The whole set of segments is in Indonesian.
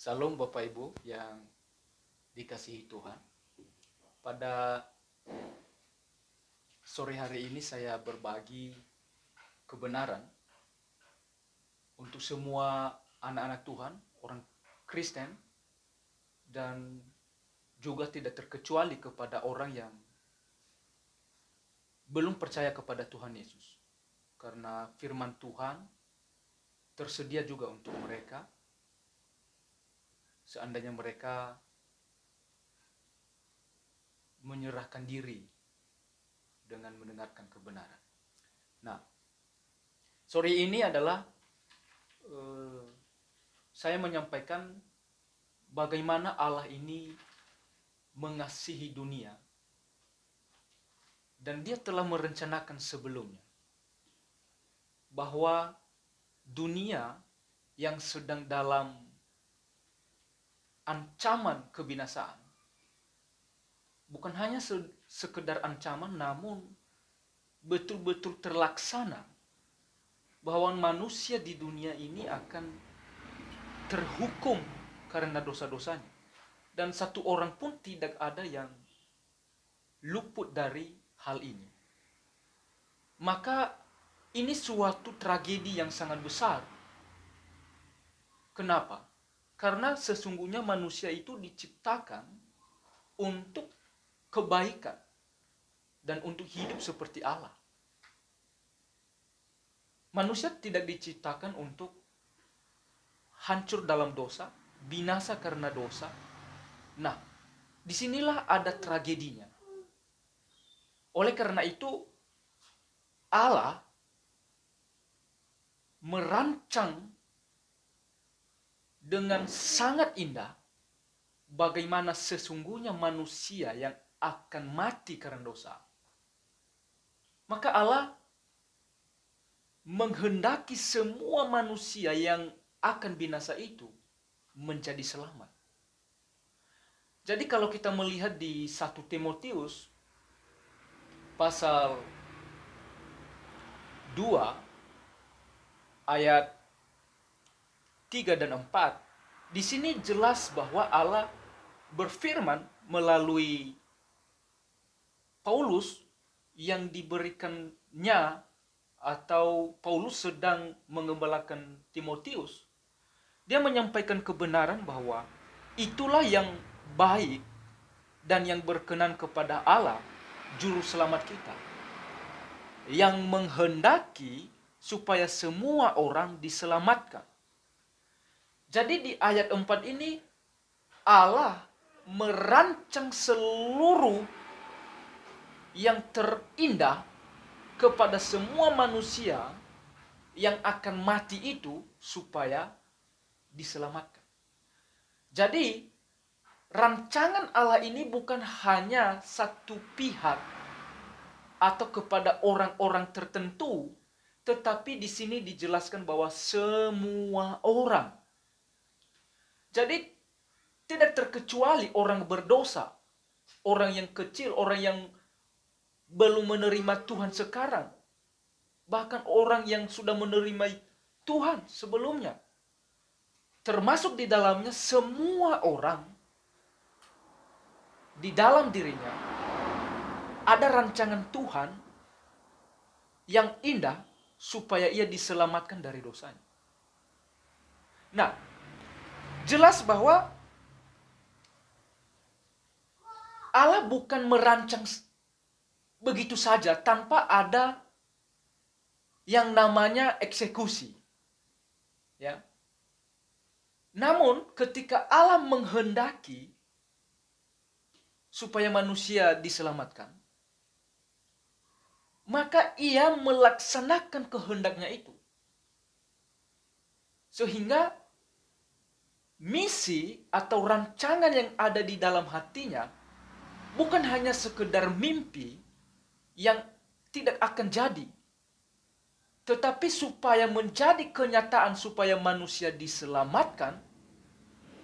Salam Bapak Ibu yang dikasihi Tuhan. Pada sore hari ini saya berbagi kebenaran untuk semua anak-anak Tuhan, orang Kristen, dan juga tidak terkecuali kepada orang yang belum percaya kepada Tuhan Yesus. Karena firman Tuhan tersedia juga untuk mereka, seandainya mereka menyerahkan diri dengan mendengarkan kebenaran. Nah, sore ini adalah saya menyampaikan bagaimana Allah ini mengasihi dunia dan Dia telah merencanakan sebelumnya bahwa dunia yang sedang dalam ancaman kebinasaan bukan hanya sekedar ancaman, namun betul-betul terlaksana bahwa manusia di dunia ini akan terhukum karena dosa-dosanya. Dan satu orang pun tidak ada yang luput dari hal ini. Maka ini suatu tragedi yang sangat besar. Kenapa? Karena sesungguhnya manusia itu diciptakan untuk kebaikan dan untuk hidup seperti Allah. Manusia tidak diciptakan untuk hancur dalam dosa, binasa karena dosa. Nah, disinilah ada tragedinya. Oleh karena itu, Allah merancang dengan sangat indah bagaimana sesungguhnya manusia yang akan mati karena dosa. Maka Allah menghendaki semua manusia yang akan binasa itu menjadi selamat. Jadi kalau kita melihat di 1 Timotius pasal 2 ayat 3 dan 4, di sini jelas bahwa Allah berfirman melalui Paulus yang diberikannya, atau Paulus sedang mengembalakan Timotius. Dia menyampaikan kebenaran bahwa itulah yang baik dan yang berkenan kepada Allah, juru selamat kita, yang menghendaki supaya semua orang diselamatkan. Jadi di ayat 4 ini Allah merancang seluruh yang terindah kepada semua manusia yang akan mati itu supaya diselamatkan. Jadi rancangan Allah ini bukan hanya satu pihak atau kepada orang-orang tertentu, tetapi di sini dijelaskan bahwa semua orang. Jadi tidak terkecuali orang berdosa, orang yang kecil, orang yang belum menerima Tuhan sekarang, bahkan orang yang sudah menerima Tuhan sebelumnya. Termasuk di dalamnya semua orang, di dalam dirinya ada rancangan Tuhan yang indah supaya ia diselamatkan dari dosanya. Nah, jelas bahwa Allah bukan merancang begitu saja tanpa ada yang namanya eksekusi. Ya. Namun ketika Allah menghendaki supaya manusia diselamatkan, maka ia melaksanakan kehendaknya itu. Sehingga misi atau rancangan yang ada di dalam hatinya bukan hanya sekedar mimpi yang tidak akan jadi, tetapi supaya menjadi kenyataan supaya manusia diselamatkan.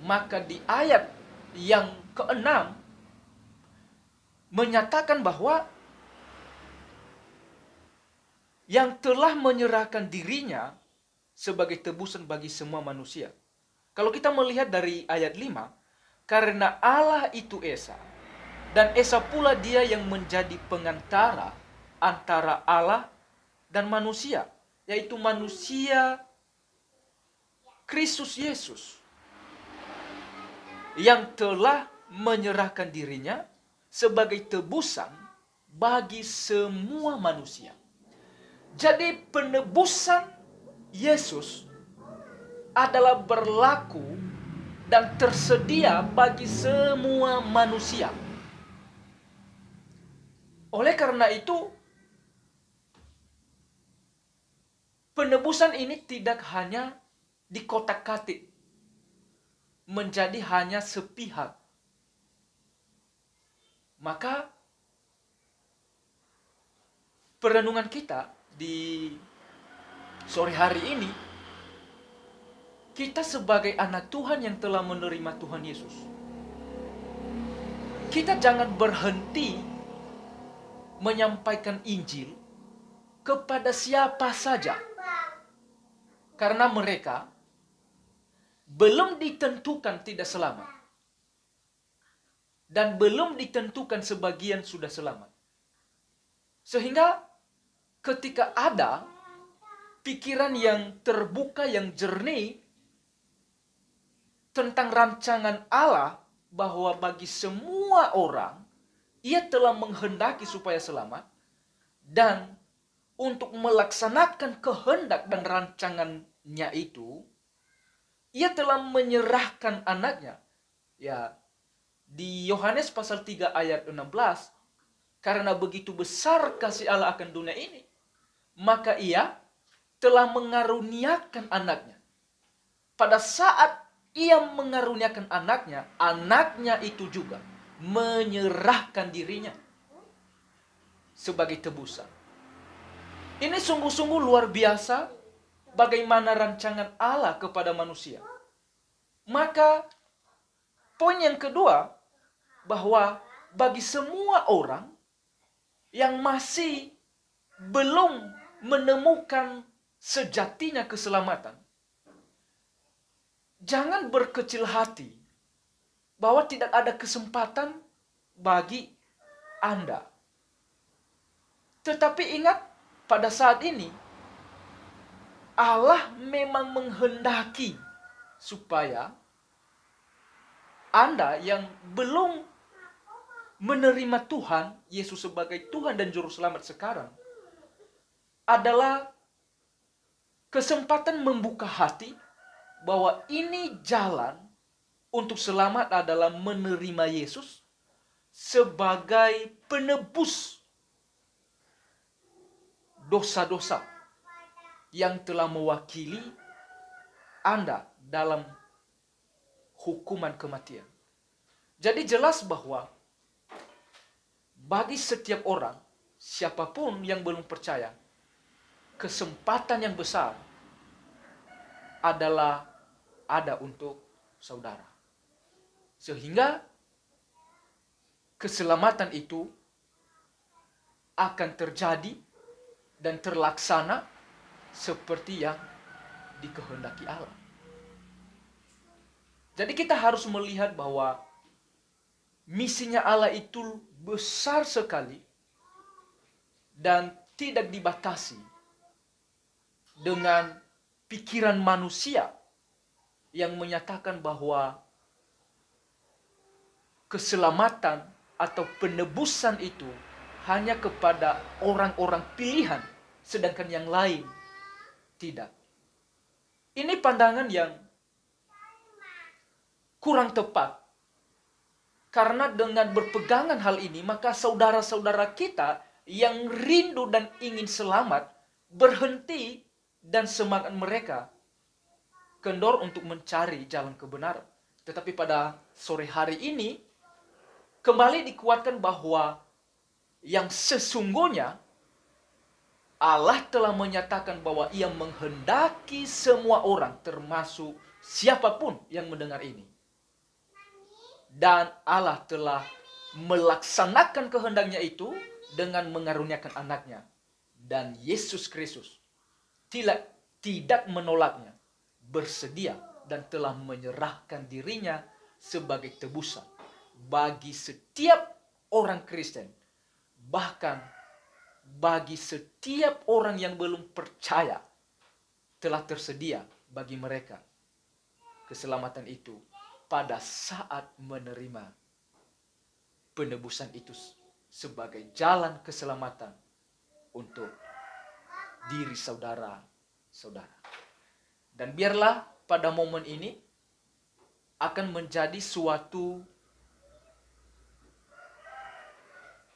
Maka di ayat yang ke-6 menyatakan bahwa yang telah menyerahkan dirinya sebagai tebusan bagi semua manusia. Kalau kita melihat dari ayat 5, karena Allah itu Esa, dan Esa pula dia yang menjadi pengantara antara Allah dan manusia, yaitu manusia Kristus Yesus, yang telah menyerahkan dirinya sebagai tebusan bagi semua manusia. Jadi penebusan Yesus adalah berlaku dan tersedia bagi semua manusia. Oleh karena itu, penebusan ini tidak hanya dikotak-katik menjadi hanya sepihak. Maka perenungan kita di sore hari ini, kita sebagai anak Tuhan yang telah menerima Tuhan Yesus, kita jangan berhenti menyampaikan Injil kepada siapa saja, karena mereka belum ditentukan tidak selamat, dan belum ditentukan sebagian sudah selamat. Sehingga ketika ada pikiran yang terbuka, yang jernih tentang rancangan Allah, bahwa bagi semua orang Ia telah menghendaki supaya selamat, dan untuk melaksanakan kehendak dan rancangannya itu, Ia telah menyerahkan anaknya. Ya, di Yohanes pasal 3 ayat 16, karena begitu besar kasih Allah akan dunia ini, maka Ia telah mengaruniakan anaknya. Pada saat Ia mengaruniakan anaknya, anaknya itu juga menyerahkan dirinya sebagai tebusan. Ini sungguh-sungguh luar biasa bagaimana rancangan Allah kepada manusia. Maka poin yang kedua, bahwa bagi semua orang yang masih belum menemukan sejatinya keselamatan, jangan berkecil hati bahwa tidak ada kesempatan bagi Anda. Tetapi ingat, pada saat ini Allah memang menghendaki supaya Anda yang belum menerima Tuhan Yesus sebagai Tuhan dan Juru Selamat sekarang, adalah kesempatan membuka hati bahwa ini jalan untuk selamat adalah menerima Yesus sebagai penebus dosa-dosa yang telah mewakili Anda dalam hukuman kematian. Jadi jelas bahwa bagi setiap orang, siapapun yang belum percaya, kesempatan yang besar adalah ada untuk saudara. Sehingga keselamatan itu akan terjadi dan terlaksana seperti yang dikehendaki Allah. Jadi kita harus melihat bahwa misinya Allah itu besar sekali dan tidak dibatasi dengan pikiran manusia yang menyatakan bahwa keselamatan atau penebusan itu hanya kepada orang-orang pilihan, sedangkan yang lain tidak. Ini pandangan yang kurang tepat. Karena dengan berpegangan hal ini, maka saudara-saudara kita yang rindu dan ingin selamat berhenti, dan semangat mereka kendor untuk mencari jalan kebenaran. Tetapi pada sore hari ini kembali dikuatkan bahwa yang sesungguhnya Allah telah menyatakan bahwa Ia menghendaki semua orang, termasuk siapapun yang mendengar ini. Dan Allah telah melaksanakan kehendaknya itu dengan mengaruniakan anaknya. Dan Yesus Kristus tidak menolaknya, bersedia dan telah menyerahkan dirinya sebagai tebusan bagi setiap orang Kristen, bahkan bagi setiap orang yang belum percaya. Telah tersedia bagi mereka keselamatan itu pada saat menerima penebusan itu sebagai jalan keselamatan untuk diri saudara-saudara. Dan biarlah pada momen ini akan menjadi suatu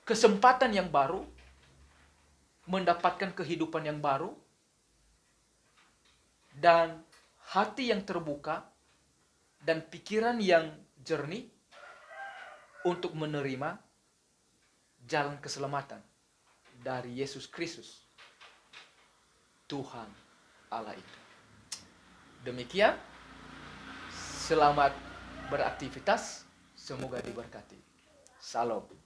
kesempatan yang baru, mendapatkan kehidupan yang baru, dan hati yang terbuka, dan pikiran yang jernih untuk menerima jalan keselamatan dari Yesus Kristus, Tuhan Allah itu. Demikian, selamat beraktivitas, semoga diberkati. Salam.